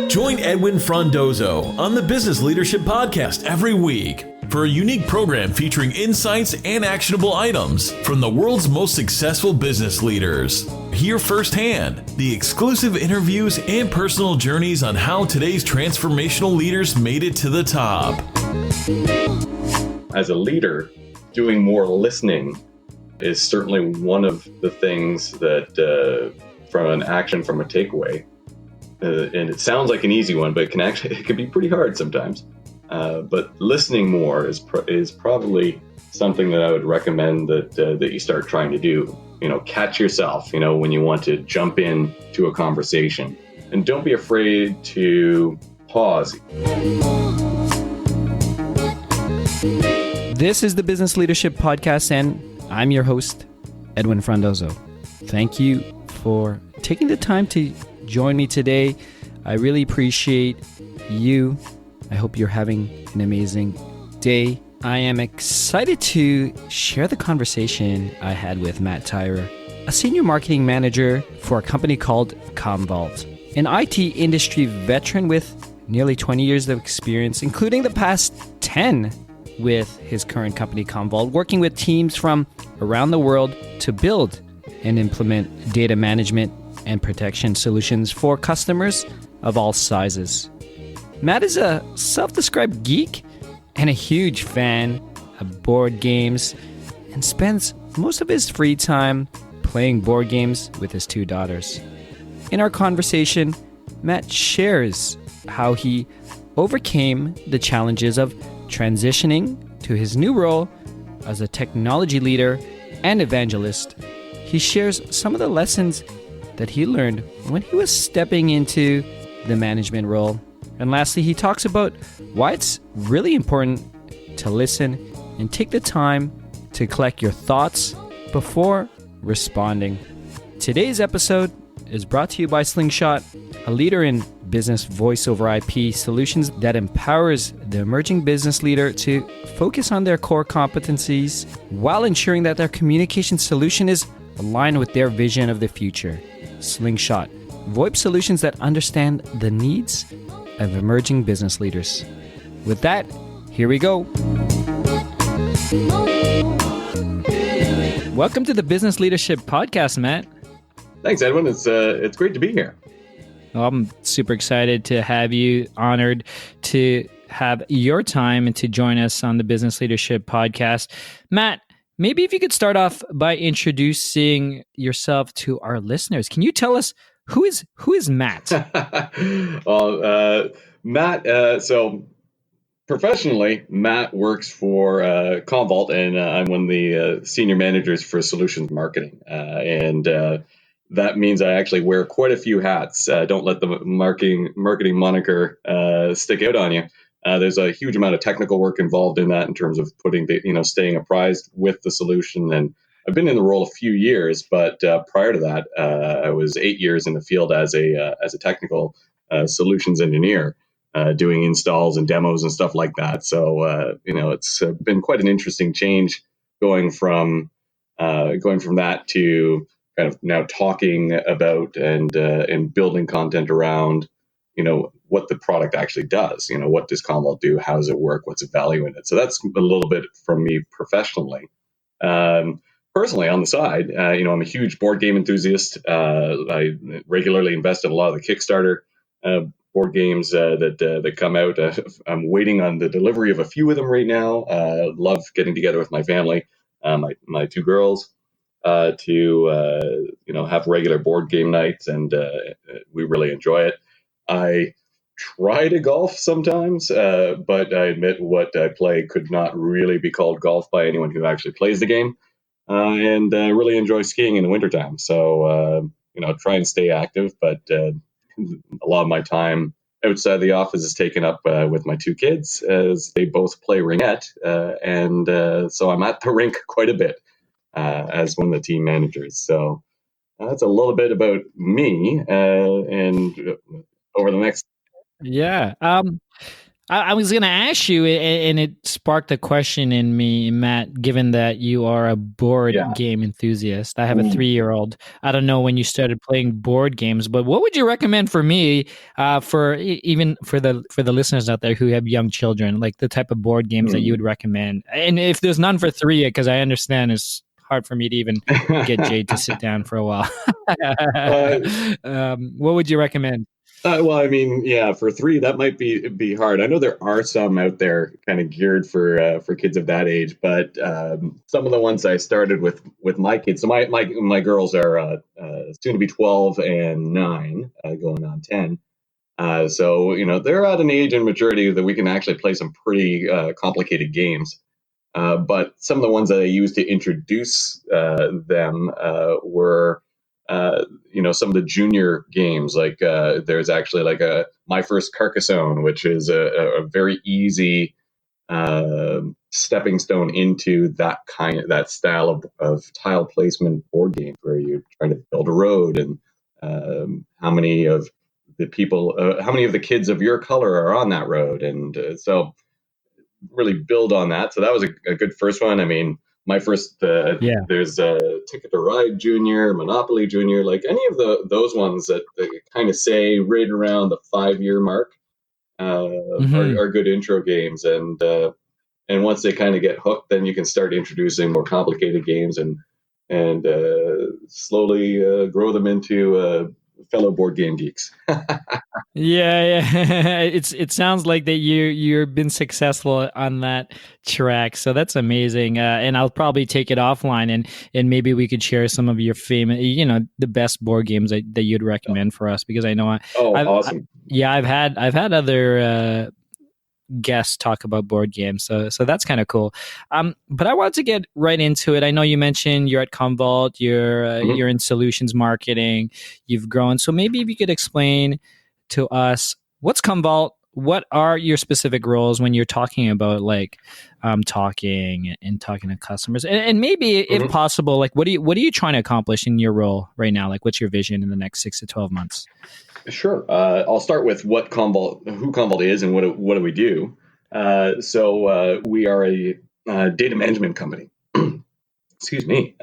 Join Edwin Frondozo on the Business Leadership Podcast every week for a unique program featuring insights and actionable items from the world's most successful business leaders. Hear firsthand the exclusive interviews and personal journeys on how today's transformational leaders made it to the top. As a leader, doing more listening is certainly one of the things that from a takeaway. And it sounds like an easy one, but it can be pretty hard sometimes. But listening more is probably something that I would recommend that you start trying to do. Catch yourself, when you want to jump in to a conversation, and don't be afraid to pause. This is the Business Leadership Podcast, and I'm your host, Edwin Frondozo. Thank you for taking the time to join me today. I really appreciate you. I hope you're having an amazing day. I am excited to share the conversation I had with Matt Tyrer, a senior marketing manager for a company called Commvault, an IT industry veteran with nearly 20 years of experience, including the past 10 with his current company, Commvault, working with teams from around the world to build and implement data management and protection solutions for customers of all sizes. Matt is a self-described geek and a huge fan of board games and spends most of his free time playing board games with his two daughters. In our conversation, Matt shares how he overcame the challenges of transitioning to his new role as a technology leader and evangelist. He shares some of the lessons that he learned when he was stepping into the management role. And lastly, he talks about why it's really important to listen and take the time to collect your thoughts before responding. Today's episode is brought to you by Slingshot, a leader in business voice over IP solutions that empowers the emerging business leader to focus on their core competencies while ensuring that their communication solution is aligned with their vision of the future. Slingshot, VoIP solutions that understand the needs of emerging business leaders. With that, here we go. Welcome to the Business Leadership Podcast, Matt. Thanks, Edwin. It's great to be here. Well, I'm super excited to have you, honored to have your time and to join us on the Business Leadership Podcast. Matt, maybe if you could start off by introducing yourself to our listeners. Can you tell us who is Matt? Well, Matt, so professionally, Matt works for Commvault, and I'm one of the senior managers for solutions marketing. And that means I actually wear quite a few hats. Don't let the marketing moniker stick out on you. There's a huge amount of technical work involved in that in terms of staying apprised with the solution. And I've been in the role a few years, but prior to that, I was 8 years in the field as a technical solutions engineer, doing installs and demos and stuff like that. So it's been quite an interesting change going from that to kind of now talking about and building content around what the product actually does. What does Commvault do? How does it work? What's the value in it? So that's a little bit from me professionally. Personally, on the side, I'm a huge board game enthusiast. I regularly invest in a lot of the Kickstarter board games that come out. I'm waiting on the delivery of a few of them right now. Love getting together with my family, my two girls, to have regular board game nights, and we really enjoy it. I try to golf sometimes, but I admit what I play could not really be called golf by anyone who actually plays the game. And really enjoy skiing in the wintertime. So, try and stay active, but a lot of my time outside the office is taken up with my two kids as they both play ringette. And so I'm at the rink quite a bit as one of the team managers. So that's a little bit about me. And over the next... Yeah. I was going to ask you, and it sparked a question in me, Matt, given that you are a board Yeah. game enthusiast. I have a 3-year-old. I don't know when you started playing board games, but what would you recommend for me, even for the listeners out there who have young children, like the type of board games that you would recommend? And if there's none for 3, because I understand it's hard for me to even get Jade to sit down for a while. What would you recommend? Well, I mean, yeah, for 3, that might be hard. I know there are some out there kind of geared for kids of that age, but some of the ones I started with my kids. So my girls are soon to be 12 and 9, going on 10. So they're at an age and maturity that we can actually play some pretty complicated games. But some of the ones that I used to introduce them were, some of the junior games. Like there's actually like My First Carcassonne, which is a very easy stepping stone into that style of tile placement board game where you're trying to build a road, and how many of the kids of your color are on that road, and so really build on that. So that was a good first one. I mean, my first, there's Ticket to Ride Junior, Monopoly Junior, like any of those ones that kind of say right around the 5-year mark are good intro games. And once they kind of get hooked, then you can start introducing more complicated games and slowly grow them into fellow board game geeks. Yeah. It sounds like that you've been successful on that track, so that's amazing. And I'll probably take it offline, and maybe we could share some of your famous, the best board games that you'd recommend for us, because I know Awesome. I've had other guests talk about board games, so that's kind of cool. But I wanted to get right into it. I know you mentioned you're at Commvault, you're in solutions marketing, you've grown. So maybe if you could explain to us what's Commvault, what are your specific roles when you're talking about talking to customers, and maybe if possible, like what are you trying to accomplish in your role right now? Like what's your vision in the next 6 to 12 months? Sure. I'll start with who Commvault is, and what do we do. So we are a data management company. Excuse me.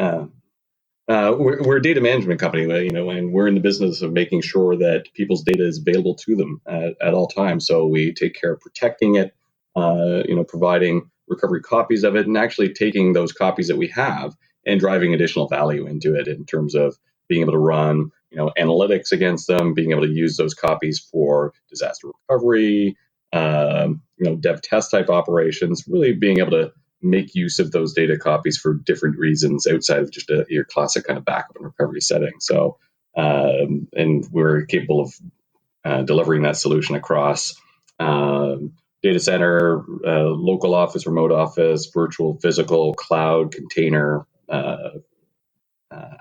We're a data management company, and we're in the business of making sure that people's data is available to them at all times. So we take care of protecting it, providing recovery copies of it, and actually taking those copies that we have and driving additional value into it in terms of being able to run analytics against them, being able to use those copies for disaster recovery, dev test type operations, really being able to make use of those data copies for different reasons outside of just your classic kind of backup and recovery setting. So, and we're capable of delivering that solution across data center, local office, remote office, virtual, physical, cloud, container,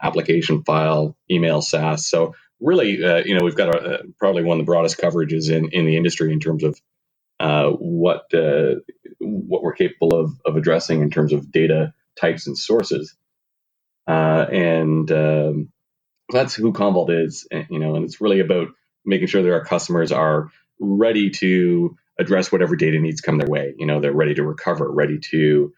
application, file, email, SaaS. So really, we've got probably one of the broadest coverages in the industry in terms of what we're capable of addressing in terms of data types and sources. And that's who Commvault is, and it's really about making sure that our customers are ready to address whatever data needs come their way. They're ready to recover, ready to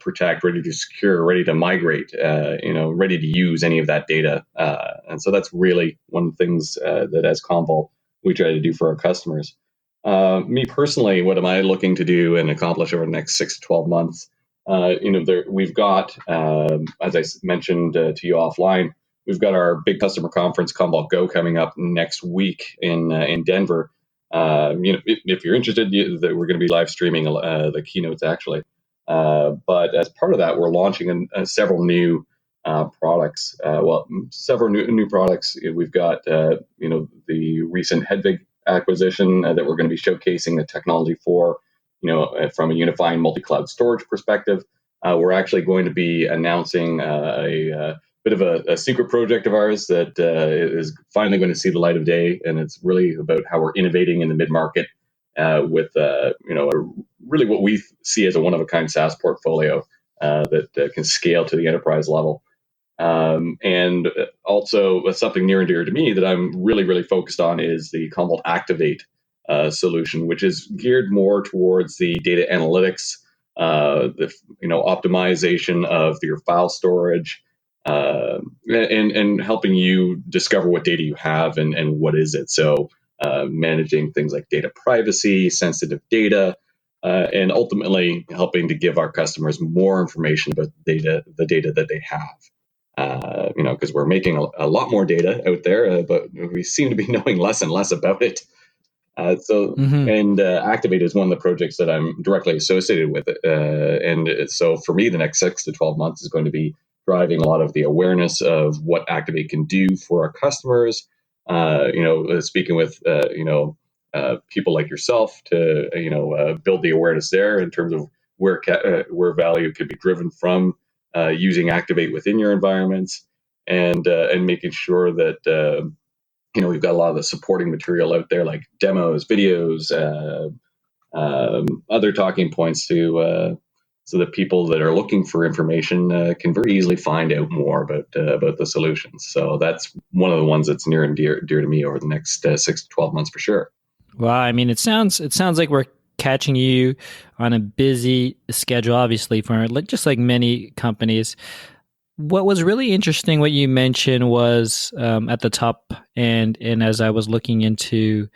protect, ready to secure, ready to migrate, ready to use any of that data. And so that's really one of the things that as Commvault we try to do for our customers. Me personally, what am I looking to do and accomplish over the next 6 to 12 months? We've got, as I mentioned to you offline, we've got our big customer conference, Commvault Go, coming up next week in Denver. If you're interested, that we're going to be live streaming the keynotes actually. But as part of that, we're launching several new products. Several new products. We've got the recent Hedvig acquisition that we're going to be showcasing the technology for. From a unifying multi-cloud storage perspective, we're actually going to be announcing a bit of a secret project of ours that is finally going to see the light of day, and it's really about how we're innovating in the mid-market with really what we see as a one-of-a-kind SaaS portfolio that can scale to the enterprise level. And also something near and dear to me that I'm really, really focused on is the Commvault Activate solution, which is geared more towards the data analytics, the optimization of your file storage, and helping you discover what data you have and what is it. So managing things like data privacy, sensitive data, and ultimately helping to give our customers more information about the data that they have. Because we're making a lot more data out there, but we seem to be knowing less and less about it. Activate is one of the projects that I'm directly associated with. So for me, the next 6 to 12 months is going to be driving a lot of the awareness of what Activate can do for our customers. Speaking with people like yourself to build the awareness there in terms of where value could be driven from using Activate within your environments, and making sure that we've got a lot of the supporting material out there, like demos, videos, other talking points so that people that are looking for information can very easily find out more about the solutions. So that's one of the ones that's near and dear to me over the next 6 to 12 months for sure. Well, I mean, it sounds like we're catching you on a busy schedule, obviously, for just like many companies. What was really interesting, what you mentioned was at the top, and as I was looking into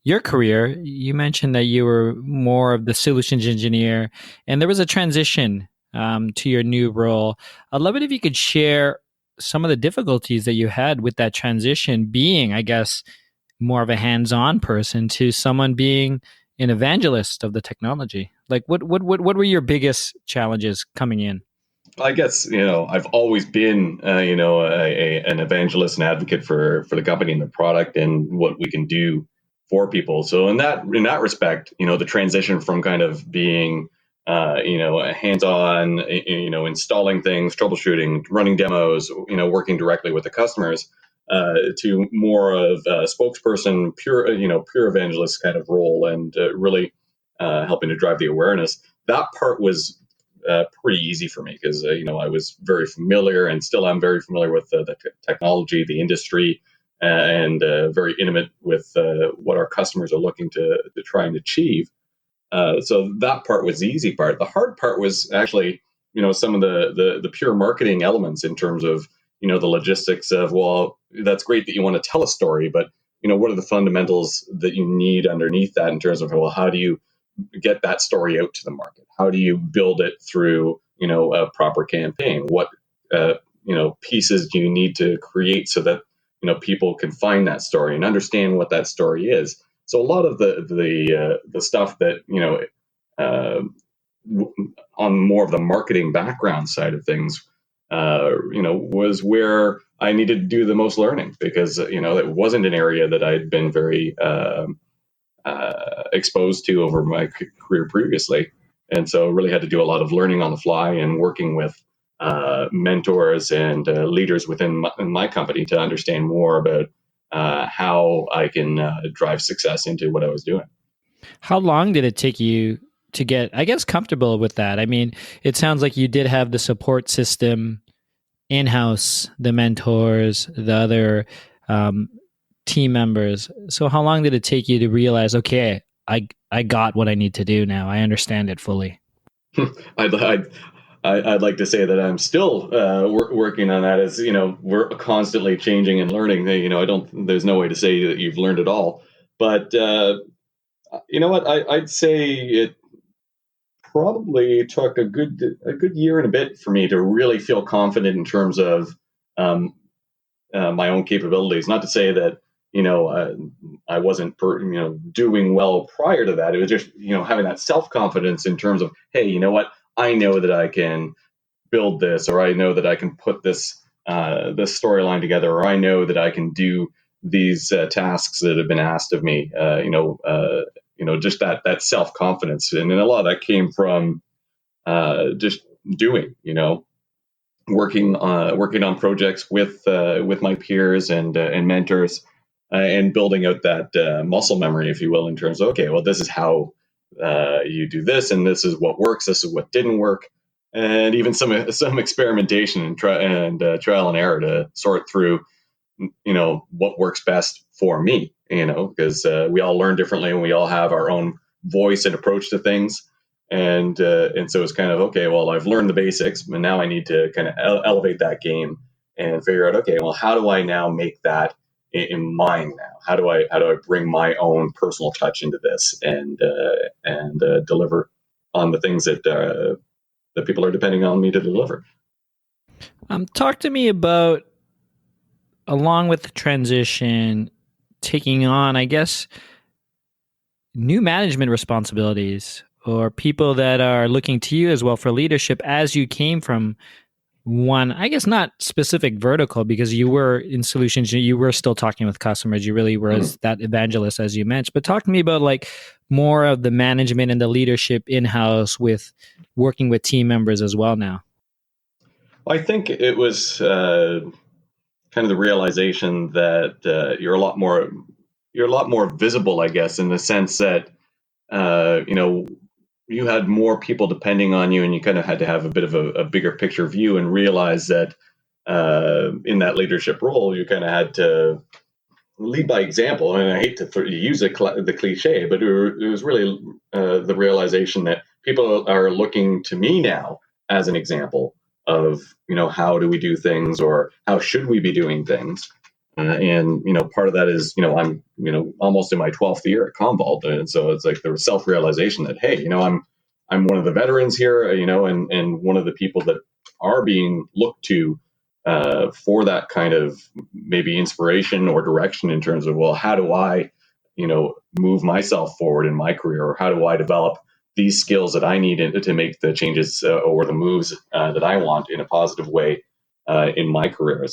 your career, you mentioned that you were more of the solutions engineer, and there was a transition to your new role. I'd love it if you could share some of the difficulties that you had with that transition, being, I guess, more of a hands-on person to someone being an evangelist of the technology. Like, what were your biggest challenges coming in? I guess I've always been an evangelist and advocate for the company and the product and what we can do for people. So in that respect, the transition from kind of being a hands-on, installing things, troubleshooting, running demos, working directly with the customers, to more of a spokesperson, pure evangelist kind of role, and really helping to drive the awareness. That part was pretty easy for me because I was very familiar, and still am very familiar with the technology, the industry, and very intimate with what our customers are looking to try and achieve. So that part was the easy part. The hard part was actually some of the pure marketing elements in terms of the logistics of, well, that's great that you want to tell a story, but what are the fundamentals that you need underneath that in terms of, well, how do you get that story out to the market? How do you build it through, a proper campaign? What, pieces do you need to create so that, people can find that story and understand what that story is? So a lot of the stuff that, on more of the marketing background side of things, was where I needed to do the most learning, because, it wasn't an area that I'd been very, exposed to over my career previously. And so really had to do a lot of learning on the fly and working with mentors and leaders within my company to understand more about how I can drive success into what I was doing. How long did it take you to get, I guess, comfortable with that? I mean, it sounds like you did have the support system in-house, the mentors, the other team members. So how long did it take you to realize, okay, I got what I need to do now. I understand it fully. I'd like to say that I'm still working on that. As we're constantly changing and learning. There's no way to say that you've learned it all. But you know what? I'd say it probably took a good year and a bit for me to really feel confident in terms of my own capabilities. Not to say that I wasn't doing well prior to that. It was just having that self-confidence in terms of, hey, you know what? I know that I can build this, or I know that I can put this storyline together, or I know that I can do these tasks that have been asked of me. Just that self-confidence, and then a lot of that came from just doing. Working on projects with my peers and mentors, and building out that muscle memory, if you will, in terms of, okay, well, this is how you do this, and this is what works, this is what didn't work, and even some experimentation and trial and error to sort through what works best for me. because we all learn differently and we all have our own voice and approach to things. And so it's kind of, okay, well, I've learned the basics, and now I need to kind of elevate that game and figure out, okay, well, how do I now make that in mine now? How do I bring my own personal touch into this and deliver on the things that people are depending on me to deliver? Talk to me about, along with the transition, taking on, I guess, new management responsibilities, or people that are looking to you as well for leadership, as you came from one, I guess not specific vertical, because you were in solutions, you were still talking with customers, you really were as that evangelist, as you mentioned. But talk to me about like more of the management and the leadership in-house with working with team members as well now. Well, I think it was kind of the realization that you're a lot more visible, I guess, in the sense that you had more people depending on you, and you kind of had to have a bit of a bigger picture view and realize that in that leadership role, you kind of had to lead by example. And I hate to use the cliche, but it was really the realization that people are looking to me now as an example of, how do we do things, or how should we be doing things? And part of that is, I'm almost in my 12th year at Commvault, and so it's like the self-realization that, hey, I'm one of the veterans here, and one of the people that are being looked to for that kind of maybe inspiration or direction in terms of, well, how do I move myself forward in my career, or how do I develop these skills that I need to make the changes or the moves that I want in a positive way in my career.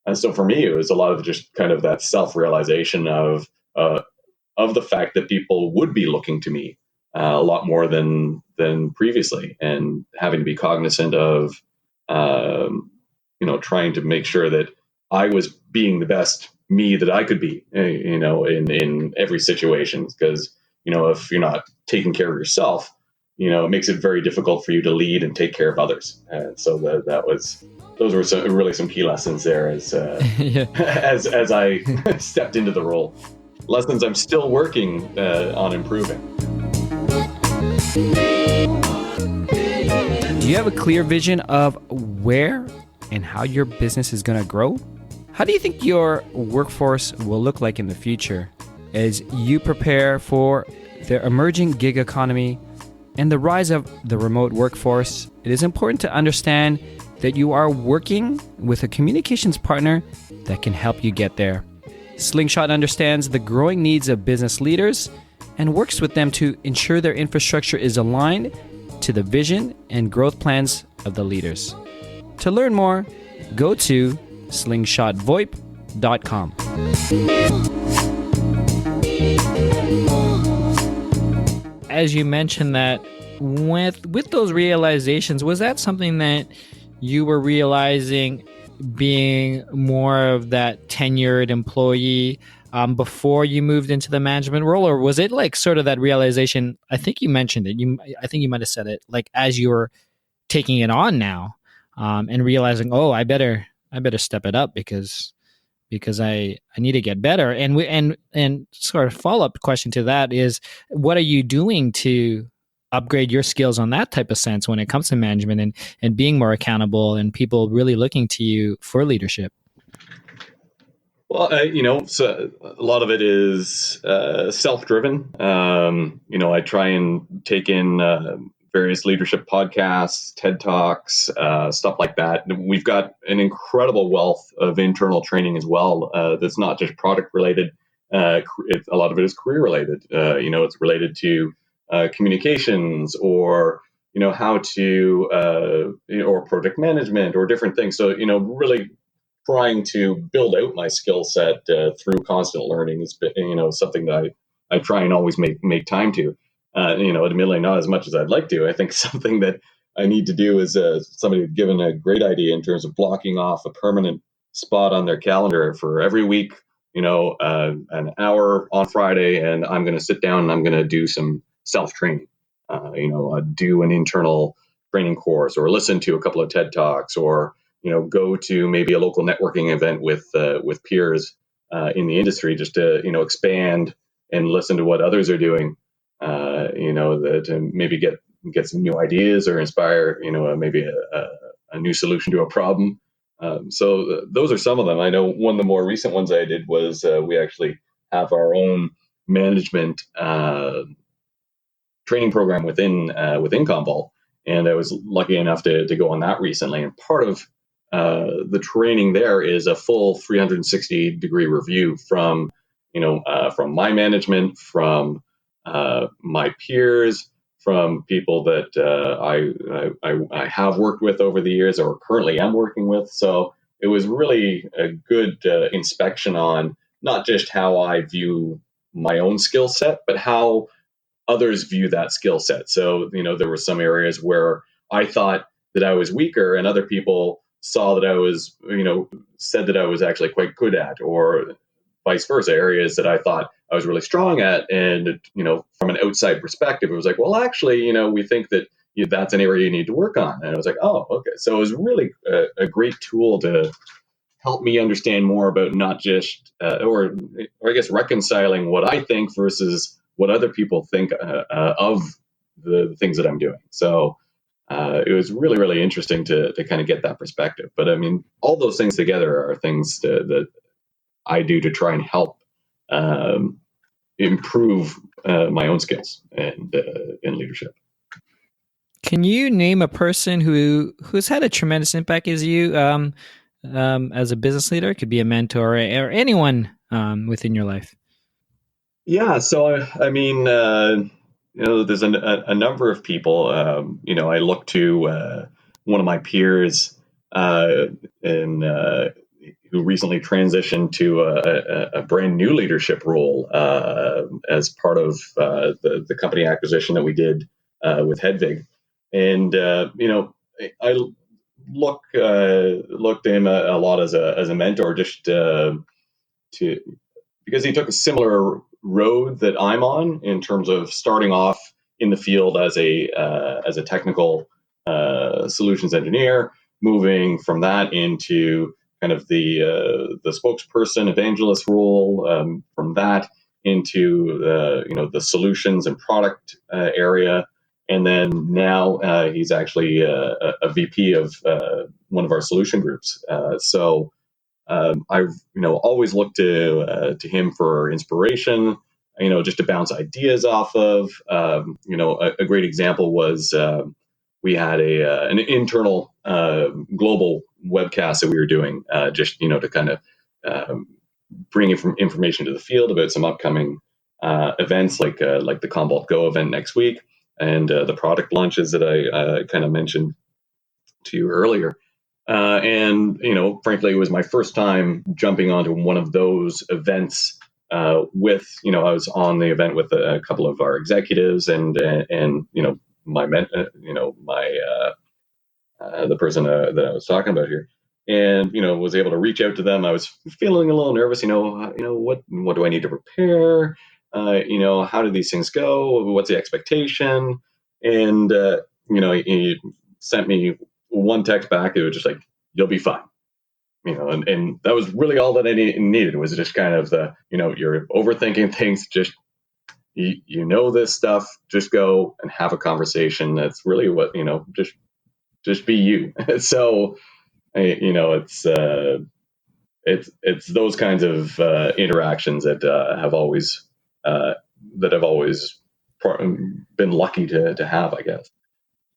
And so for me, it was a lot of just kind of that self-realization of the fact that people would be looking to me a lot more than previously, and having to be cognizant of trying to make sure that I was being the best me that I could be, in every situation. Because if you're not taking care of yourself, it makes it very difficult for you to lead and take care of others. And so those were some key lessons there as as I stepped into the role. Lessons I'm still working on improving. Do you have a clear vision of where and how your business is going to grow? How do you think your workforce will look like in the future as you prepare for the emerging gig economy and the rise of the remote workforce? It is important to understand that you are working with a communications partner that can help you get there. Slingshot understands the growing needs of business leaders and works with them to ensure their infrastructure is aligned to the vision and growth plans of the leaders. To learn more, go to slingshotvoip.com. As you mentioned that with those realizations, was that something that you were realizing being more of that tenured employee before you moved into the management role, or was it like sort of that realization? I think you mentioned it. I think you might have said it like as you were taking it on now, and realizing, oh, I better step it up because I need to get better. And sort of follow up question to that is, what are you doing to upgrade your skills on that type of sense when it comes to management and being more accountable and people really looking to you for leadership? Well, so a lot of it is self-driven. I try and take in various leadership podcasts, TED Talks, stuff like that. We've got an incredible wealth of internal training as well. That's not just product related. A lot of it is career related. It's related to communications, or how to or project management, or different things. So really trying to build out my skill set through constant learning has been something that I try and always make time to. Admittedly not as much as I'd like to. I think something that I need to do is somebody had given a great idea in terms of blocking off a permanent spot on their calendar for every week, an hour on Friday, and I'm going to sit down and I'm going to do some self-training, do an internal training course, or listen to a couple of TED Talks, or go to maybe a local networking event with peers in the industry, just to expand and listen to what others are doing. To maybe get some new ideas or inspire maybe a new solution to a problem. So those are some of them. I know one of the more recent ones I did was we actually have our own management training program within Commvault, and I was lucky enough to go on that recently. And part of the training there is a full 360-degree review from from my management, from my peers, from people that I have worked with over the years or currently am working with. So it was really a good inspection on not just how I view my own skill set, but how others view that skill set. So, there were some areas where I thought that I was weaker, and other people saw that I was, said that I was actually quite good at, or vice versa, areas that I thought I was really strong at. And, from an outside perspective, it was like, well, actually, we think that that's an area you need to work on. And I was like, oh, okay. So it was really a great tool to help me understand more about not just, or I guess reconciling what I think versus what other people think of the things that I'm doing. So it was really, really interesting to kind of get that perspective. But I mean, all those things together are things that I do to try and help improve my own skills and in leadership. Can you name a person who's had a tremendous impact as you as a business leader? It could be a mentor or anyone within your life. Yeah, so I mean, there's a number of people. I look to one of my peers, in who recently transitioned to a brand new leadership role as part of the company acquisition that we did with Hedvig, and I looked to him a lot as a mentor, just to because he took a similar road that I'm on in terms of starting off in the field as a technical solutions engineer, moving from that into kind of the spokesperson evangelist role, from that into the solutions and product area, and then now he's actually a VP of one of our solution groups. So I've always looked to him for inspiration, just to bounce ideas off of. A great example was we had an internal global webcast that we were doing, just to kind of bring information to the field about some upcoming events like the Commvault Go event next week, and the product launches that I kind of mentioned to you earlier. And frankly, it was my first time jumping onto one of those events. With I was on the event with a couple of our executives and my the person that I was talking about here, and was able to reach out to them. I was feeling a little nervous. What do I need to prepare? How do these things go? What's the expectation? And he sent me one text back. It was just like, "You'll be fine." And that was really all that I needed, was just kind of the, you're overthinking things. Just, this stuff, just go and have a conversation. That's really what, just be you. So, it's those kinds of interactions that have always been lucky to have, I guess.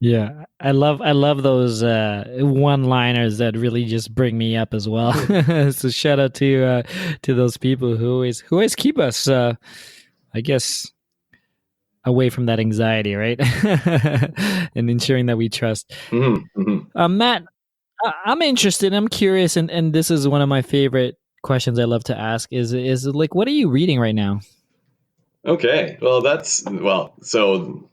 Yeah, I love those one-liners that really just bring me up as well. So shout out to those people who always keep us, I guess, away from that anxiety, right? And ensuring that we trust. Mm-hmm, mm-hmm. Matt, I'm interested. I'm curious, and this is one of my favorite questions I love to ask. Is like, what are you reading right now? Okay, so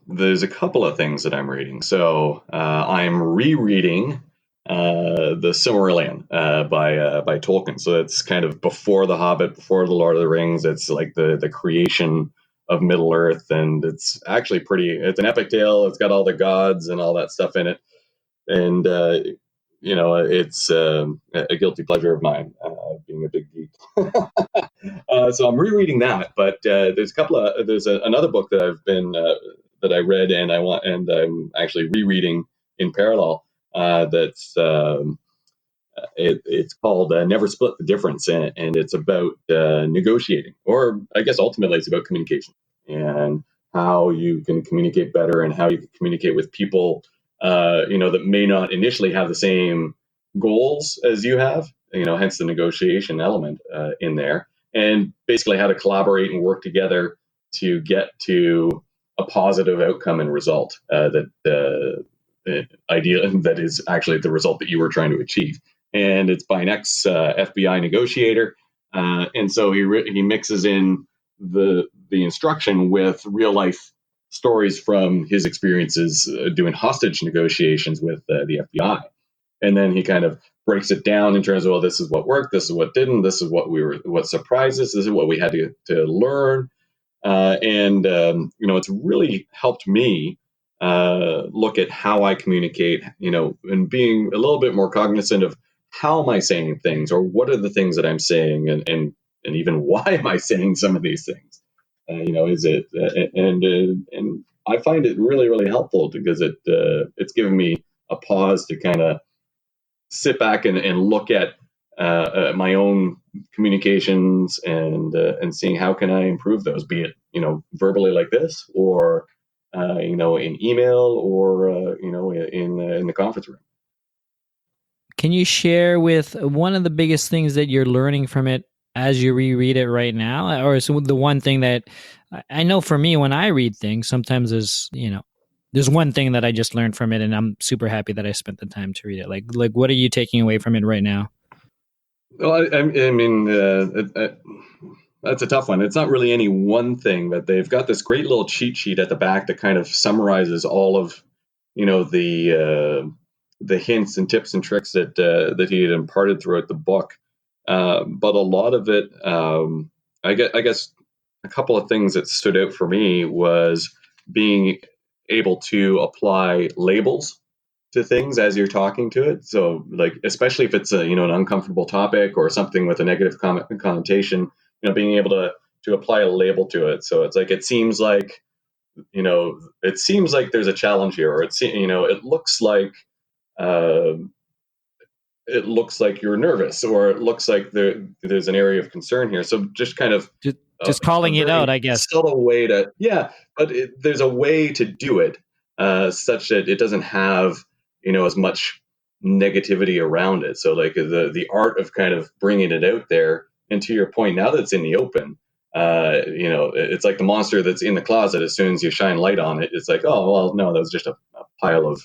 there's a couple of things that I'm reading. So I'm rereading the Silmarillion by Tolkien. So it's kind of before The Hobbit, before The Lord of the Rings. It's like the creation of Middle Earth, and it's actually it's an epic tale. It's got all the gods and all that stuff in it, and it's a guilty pleasure of mine, being a big geek. So I'm rereading that, but there's another book that that I read and I'm actually rereading in parallel. It's called Never Split the Difference, and it's about negotiating, or I guess ultimately it's about communication and how you can communicate better and how you can communicate with people, that may not initially have the same goals as you have, hence the negotiation element in there, and basically how to collaborate and work together to get to a positive outcome and result idea that is actually the result that you were trying to achieve. And it's by an ex FBI negotiator, and so he mixes in the instruction with real life stories from his experiences doing hostage negotiations with the FBI, and then he kind of breaks it down in terms of, well, this is what worked, this is what didn't, this is what surprised us, this is what we had to learn, and it's really helped me look at how I communicate, and being a little bit more cognizant of how am I saying things, or what are the things that I'm saying, and even why am I saying some of these things? Is it and I find it really, really helpful because it's given me a pause to kind of sit back and look at my own communications and seeing how can I improve those, be it verbally like this, or in email, or in the conference room. Can you share with one of the biggest things that you're learning from it as you reread it right now? Or is the one thing that I know for me, when I read things, sometimes there's one thing that I just learned from it and I'm super happy that I spent the time to read it. Like what are you taking away from it right now? Well, I mean, that's a tough one. It's not really any one thing, but they've got this great little cheat sheet at the back that kind of summarizes all of, the hints and tips and tricks that he had imparted throughout the book. But a lot of it, I guess a couple of things that stood out for me was being able to apply labels to things as you're talking to it. So, like, especially if it's an uncomfortable topic or something with a negative connotation, being able to apply a label to it. So it's like it seems like there's a challenge here, or it looks like you're nervous, or it looks like there's an area of concern here. So just kind of just calling it out, I guess. Subtle way to, but there's a way to do it such that it doesn't have as much negativity around it. So like the art of kind of bringing it out there, and to your point, now that it's in the open, it's like the monster that's in the closet. As soon as you shine light on it, it's like, oh well, no, that was just a pile of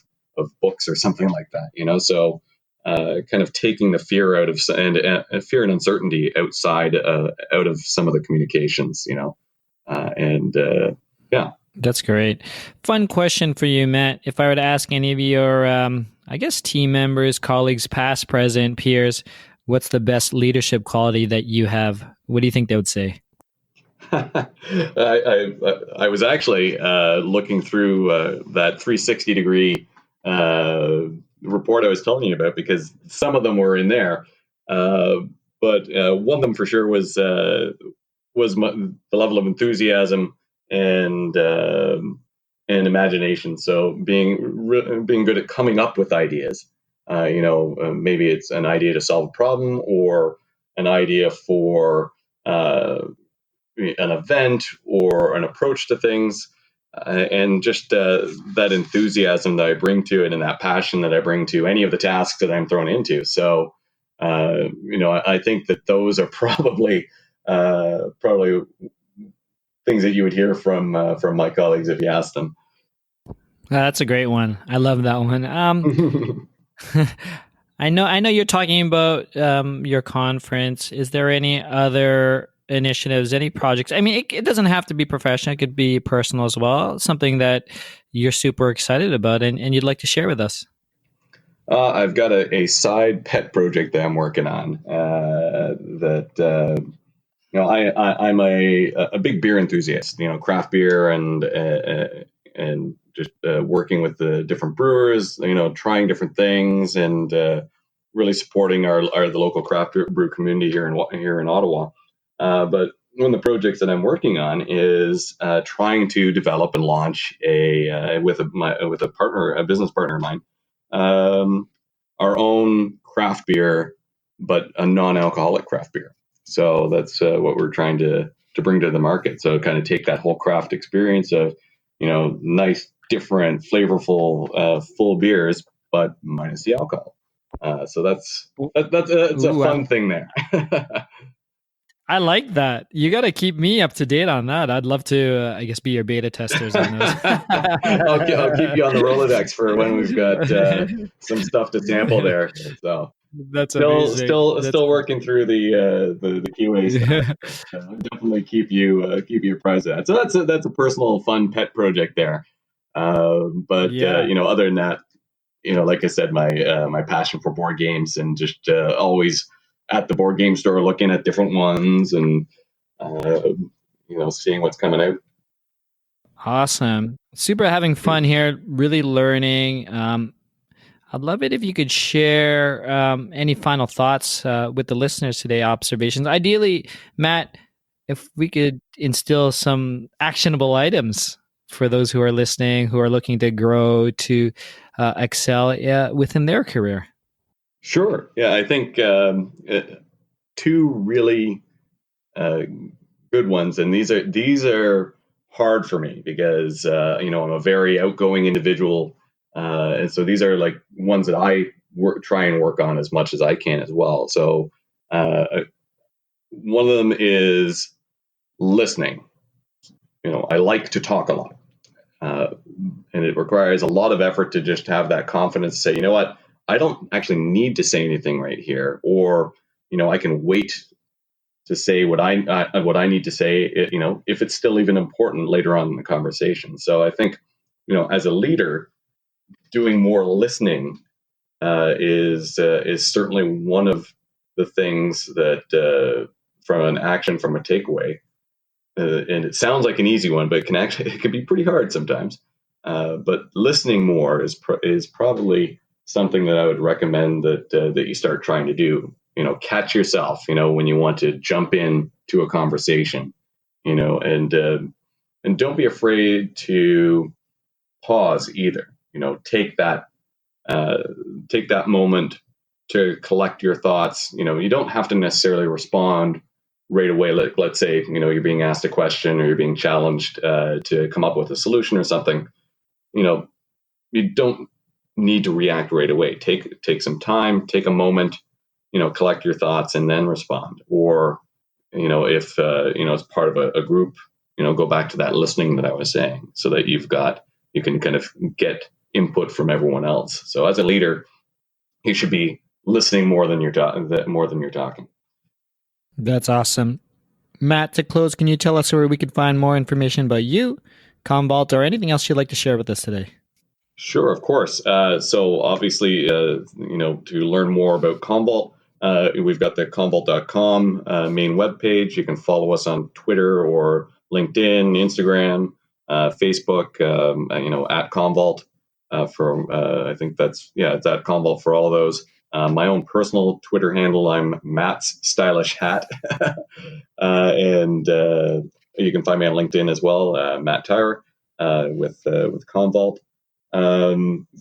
books or something like that. So kind of taking the fear out of and fear and uncertainty out of some of the communications, yeah. That's great. Fun question for you, Matt. If I were to ask any of your, I guess, team members, colleagues, past, present, peers, what's the best leadership quality that you have? What do you think they would say? I was actually looking through that 360-degree report I was telling you about, because some of them were in there, but one of them for sure was the level of enthusiasm and imagination. So being good at coming up with ideas. Maybe it's an idea to solve a problem, or an idea for an event, or an approach to things, and just that enthusiasm that I bring to it, and that passion that I bring to any of the tasks that I'm thrown into. So, I think that those are probably things that you would hear from my colleagues if you asked them. That's a great one. I love that one. I know you're talking about your conference. Is there any other initiatives, any projects? I mean, it doesn't have to be professional. It could be personal as well. Something that you're super excited about and you'd like to share with us. I've got a side pet project that I'm working on. I'm a big beer enthusiast. Craft beer and just working with the different brewers. Trying different things, and really supporting the local craft brew community here in Ottawa. But one of the projects that I'm working on is trying to develop and launch with a partner, a business partner of mine, our own craft beer, but a non-alcoholic craft beer. So that's what we're trying to bring to the market. So kind of take that whole craft experience of, nice, different, flavorful, full beers, but minus the alcohol. So that's a fun thing there. I like that. You got to keep me up to date on that. I'd love to, I guess, be your beta testers on those. I'll keep you on the Rolodex for when we've got some stuff to sample there. So that's amazing. Still working through the QA stuff. Definitely keep you apprised of that. So that's a personal, fun pet project there. But other than that, like I said, my passion for board games and just always at the board game store looking at different ones and seeing what's coming out. Awesome. Super having fun here, really learning. I'd love it if you could share any final thoughts with the listeners today, observations. Ideally, Matt, if we could instill some actionable items for those who are listening, who are looking to grow, to excel within their career. Sure. Yeah, I think two really good ones, and these are hard for me because I'm a very outgoing individual, and so these are like ones that I try and work on as much as I can as well. So one of them is listening. I like to talk a lot, and it requires a lot of effort to just have that confidence to say, you know what, I don't actually need to say anything right here, or I can wait to say what I need to say. If it's still even important later on in the conversation. So I think as a leader, doing more listening is certainly one of the things that from an action, from a takeaway, and it sounds like an easy one, but it can be pretty hard sometimes. But listening more is probably something that I would recommend that you start trying to do. Catch yourself, when you want to jump in to a conversation, and don't be afraid to pause either. Take that moment to collect your thoughts. You don't have to necessarily respond right away. Let's say, you're being asked a question or you're being challenged to come up with a solution or something. You don't need to react right away. Take some time, take a moment, collect your thoughts and then respond. Or, if, as part of a group, go back to that listening that I was saying, so that you can kind of get input from everyone else. So as a leader, you should be listening more than you're talking. That's awesome. Matt, to close, can you tell us where we could find more information about you, Commvault, or anything else you'd like to share with us today? Sure, of course. So obviously, to learn more about Commvault, we've got the commvault.com main webpage. You can follow us on Twitter or LinkedIn, Instagram, Facebook, at Commvault. I think it's at Commvault for all those. My own personal Twitter handle, I'm Matt's Stylish Hat. And you can find me on LinkedIn as well, Matt Tyrer, with Commvault.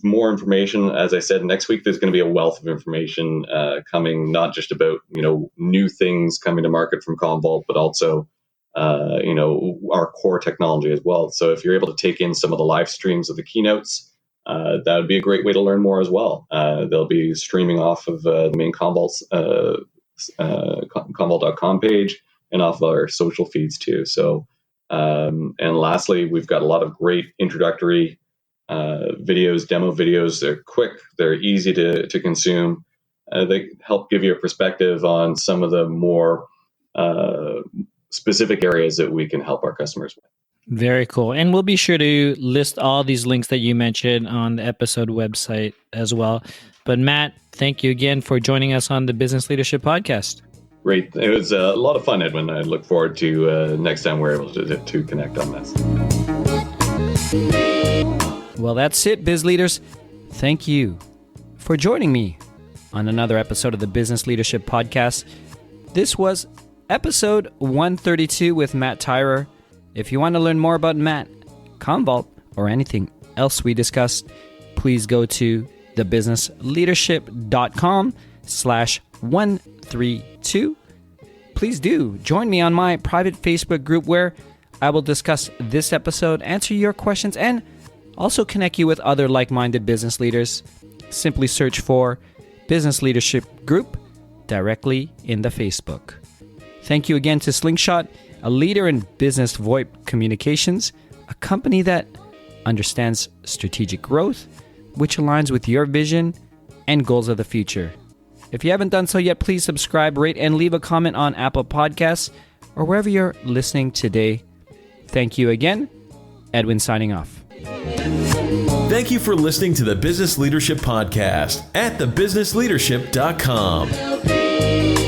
More information, as I said, next week there's going to be a wealth of information coming, not just about new things coming to market from Commvault, but also our core technology as well. So if you're able to take in some of the live streams of the keynotes, that would be a great way to learn more as well. They'll be streaming off of the main Commvault.com page and off of our social feeds too. So and lastly, we've got a lot of great introductory videos, demo videos. They're quick, they're easy to consume. They help give you a perspective on some of the more specific areas that we can help our customers with. Very cool. And we'll be sure to list all these links that you mentioned on the episode website as well. But Matt, thank you again for joining us on the Business Leadership Podcast. Great. It was a lot of fun, Edwin. I look forward to next time we're able to connect on this. Well, that's it, biz leaders. Thank you for joining me on another episode of the Business Leadership Podcast. This was episode 132 with Matt Tyrer. If you want to learn more about Matt, Commvault, or anything else we discussed, please go to thebusinessleadership.com/132. Please do join me on my private Facebook group where I will discuss this episode, answer your questions, and also connect you with other like-minded business leaders. Simply search for Business Leadership Group directly in the Facebook. Thank you again to Slingshot, a leader in business VoIP communications, a company that understands strategic growth, which aligns with your vision and goals of the future. If you haven't done so yet, please subscribe, rate, and leave a comment on Apple Podcasts or wherever you're listening today. Thank you again. Edwin signing off. Thank you for listening to the Business Leadership Podcast at thebusinessleadership.com.